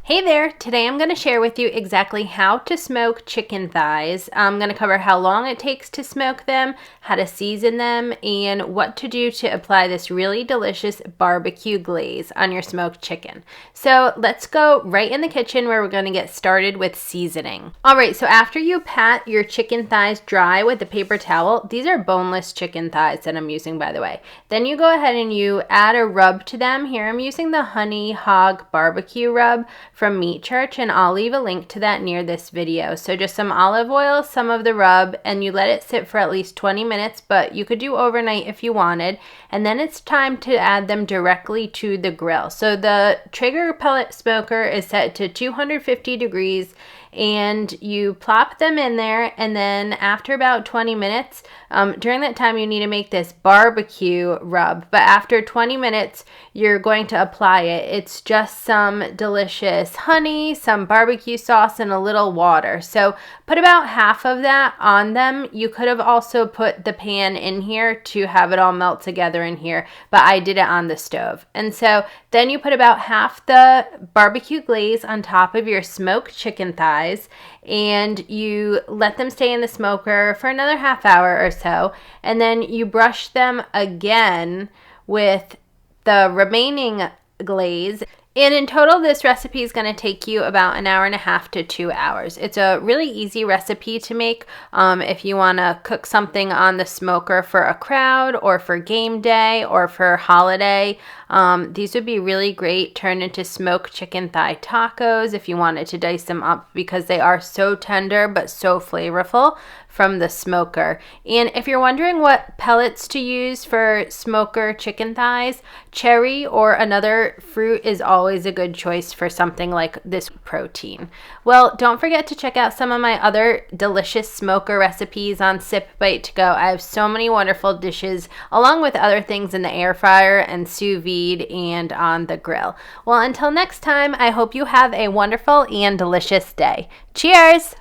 Hey there! Today I'm going to share with you exactly how to smoke chicken thighs. I'm going to cover how long it takes to smoke them, how to season them, and what to do to apply this really delicious barbecue glaze on your smoked chicken. So let's go right in the kitchen where we're going to get started with seasoning. Alright, so after you pat your chicken thighs dry with a paper towel, these are boneless chicken thighs that I'm using, by the way. Then you go ahead and you add a rub to them. Here I'm using the Honey Hog Barbecue Rub from Meat Church, and I'll leave a link to that near this video. So just some olive oil, some of the rub, and you let it sit for at least 20 minutes, but you could do overnight if you wanted. And then it's time to add them directly to the grill. So the Traeger pellet smoker is set to 250 degrees, and you plop them in there, and then after about 20 minutes, during that time you need to make this barbecue rub, but after 20 minutes you're going to apply it. It's just some delicious honey, some barbecue sauce, and a little water. So put about half of that on them. You could have also put the pan in here to have it all melt together in here, but I did it on the stove. And so then you put about half the barbecue glaze on top of your smoked chicken thighs, and you let them stay in the smoker for another half hour or so, and then you brush them again with the remaining glaze. And in total, this recipe is going to take you about an hour and a half to 2 hours. It's a really easy recipe to make if you want to cook something on the smoker for a crowd or for game day or for holiday. These would be really great turned into smoked chicken thigh tacos if you wanted to dice them up, because they are so tender but so flavorful from the smoker. And if you're wondering what pellets to use for smoker chicken thighs, cherry or another fruit is always a good choice for something like this protein. Well, don't forget to check out some of my other delicious smoker recipes on sipbitego. I have so many wonderful dishes along with other things in the air fryer and sous vide and on the grill. Well, until next time, I hope you have a wonderful and delicious day. Cheers!